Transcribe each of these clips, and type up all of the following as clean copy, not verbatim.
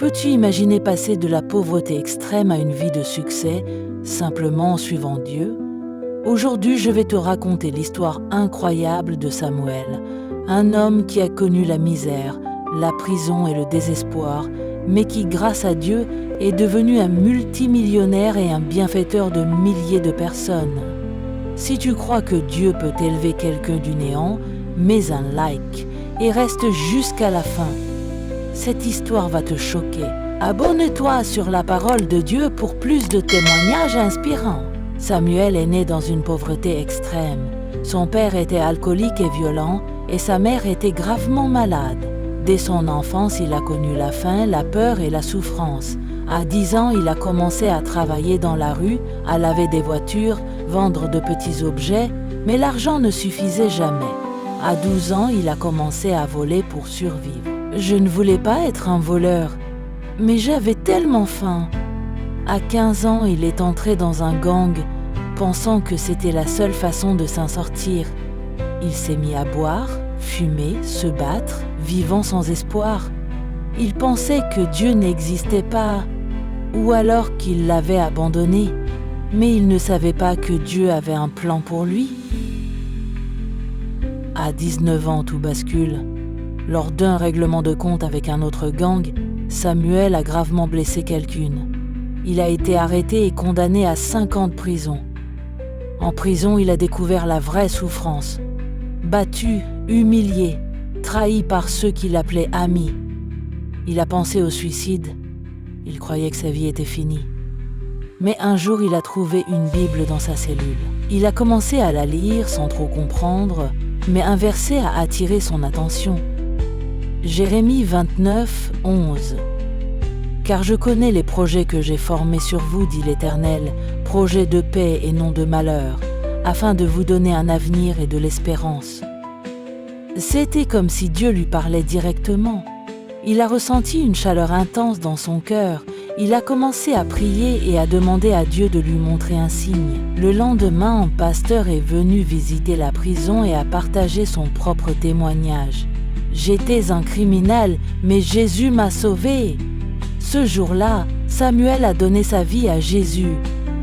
Peux-tu imaginer passer de la pauvreté extrême à une vie de succès, simplement en suivant Dieu? Aujourd'hui, je vais te raconter l'histoire incroyable de Samuel, un homme qui a connu la misère, la prison et le désespoir, mais qui, grâce à Dieu, est devenu un multimillionnaire et un bienfaiteur de milliers de personnes. Si tu crois que Dieu peut élever quelqu'un du néant, mets un like et reste jusqu'à la fin. Cette histoire va te choquer. Abonne-toi sur la parole de Dieu pour plus de témoignages inspirants. Samuel est né dans une pauvreté extrême. Son père était alcoolique et violent et sa mère était gravement malade. Dès son enfance, il a connu la faim, la peur et la souffrance. À 10 ans, il a commencé à travailler dans la rue, à laver des voitures, vendre de petits objets, mais l'argent ne suffisait jamais. À 12 ans, il a commencé à voler pour survivre. Je ne voulais pas être un voleur, mais j'avais tellement faim. À 15 ans, il est entré dans un gang, pensant que c'était la seule façon de s'en sortir. Il s'est mis à boire, fumer, se battre, vivant sans espoir. Il pensait que Dieu n'existait pas, ou alors qu'il l'avait abandonné, mais il ne savait pas que Dieu avait un plan pour lui. À 19 ans, tout bascule. Lors d'un règlement de compte avec un autre gang, Samuel a gravement blessé quelqu'un. Il a été arrêté et condamné à 5 ans de prison. En prison, il a découvert la vraie souffrance. Battu, humilié, trahi par ceux qui l'appelaient amis. Il a pensé au suicide. Il croyait que sa vie était finie. Mais un jour, il a trouvé une Bible dans sa cellule. Il a commencé à la lire sans trop comprendre, mais un verset a attiré son attention. Jérémie 29, 11. « Car je connais les projets que j'ai formés sur vous, dit l'Éternel, projets de paix et non de malheur, afin de vous donner un avenir et de l'espérance. » C'était comme si Dieu lui parlait directement. Il a ressenti une chaleur intense dans son cœur. Il a commencé à prier et à demander à Dieu de lui montrer un signe. Le lendemain, un pasteur est venu visiter la prison et a partagé son propre témoignage. « J'étais un criminel, mais Jésus m'a sauvé. » Ce jour-là, Samuel a donné sa vie à Jésus.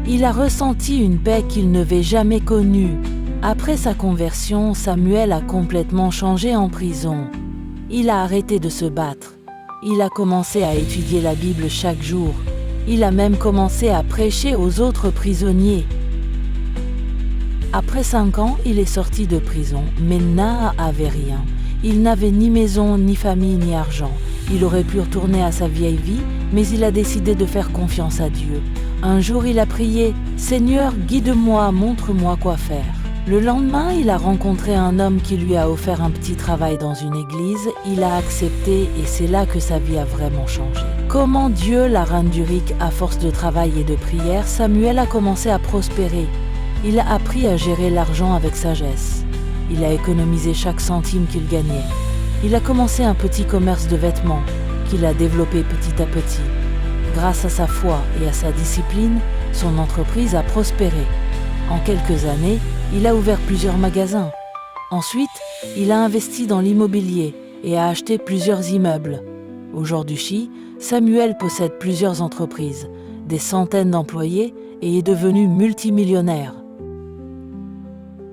Il a ressenti une paix qu'il n'avait jamais connue. Après sa conversion, Samuel a complètement changé en prison. Il a arrêté de se battre. Il a commencé à étudier la Bible chaque jour. Il a même commencé à prêcher aux autres prisonniers. Après 5 ans, il est sorti de prison, mais n'avait rien. Il n'avait ni maison, ni famille, ni argent. Il aurait pu retourner à sa vieille vie, mais il a décidé de faire confiance à Dieu. Un jour, il a prié « Seigneur, guide-moi, montre-moi quoi faire ». Le lendemain, il a rencontré un homme qui lui a offert un petit travail dans une église. Il a accepté et c'est là que sa vie a vraiment changé. Comment Dieu l'a rendu riche à force de travail et de prière, Samuel a commencé à prospérer. Il a appris à gérer l'argent avec sagesse. Il a économisé chaque centime qu'il gagnait. Il a commencé un petit commerce de vêtements qu'il a développé petit à petit. Grâce à sa foi et à sa discipline, son entreprise a prospéré. En quelques années, il a ouvert plusieurs magasins. Ensuite, il a investi dans l'immobilier et a acheté plusieurs immeubles. Aujourd'hui, Samuel possède plusieurs entreprises, des centaines d'employés et est devenu multimillionnaire.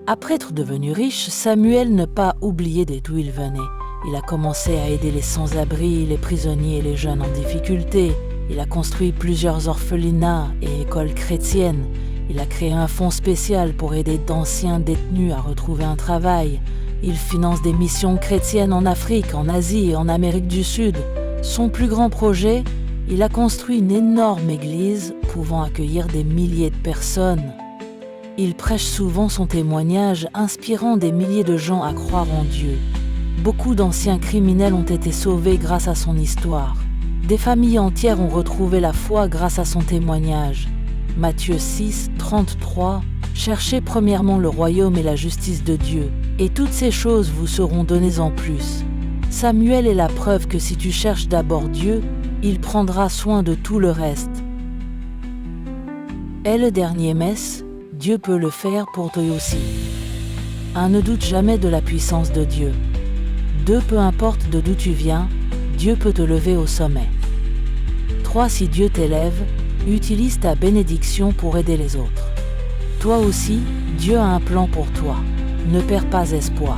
Après être devenu riche, Samuel n'a pas oublié d'où il venait. Il a commencé à aider les sans-abri, les prisonniers et les jeunes en difficulté. Il a construit plusieurs orphelinats et écoles chrétiennes. Il a créé un fonds spécial pour aider d'anciens détenus à retrouver un travail. Il finance des missions chrétiennes en Afrique, en Asie et en Amérique du Sud. Son plus grand projet, il a construit une énorme église pouvant accueillir des milliers de personnes. Il prêche souvent son témoignage, inspirant des milliers de gens à croire en Dieu. Beaucoup d'anciens criminels ont été sauvés grâce à son histoire. Des familles entières ont retrouvé la foi grâce à son témoignage. Matthieu 6, 33 « Cherchez premièrement le royaume et la justice de Dieu, et toutes ces choses vous seront données en plus. » Samuel est la preuve que si tu cherches d'abord Dieu, il prendra soin de tout le reste. Et le dernier messe, Dieu peut le faire pour toi aussi. Ne doute jamais de la puissance de Dieu. Peu importe d'où tu viens, Dieu peut te lever au sommet. 3. Si Dieu t'élève, utilise ta bénédiction pour aider les autres. Toi aussi, Dieu a un plan pour toi. Ne perds pas espoir.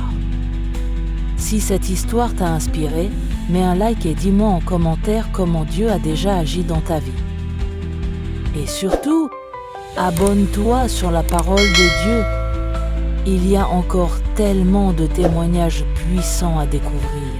Si cette histoire t'a inspiré, mets un like et dis-moi en commentaire comment Dieu a déjà agi dans ta vie. Et surtout, abonne-toi sur la parole de Dieu. Il y a encore tellement de témoignages puissants à découvrir.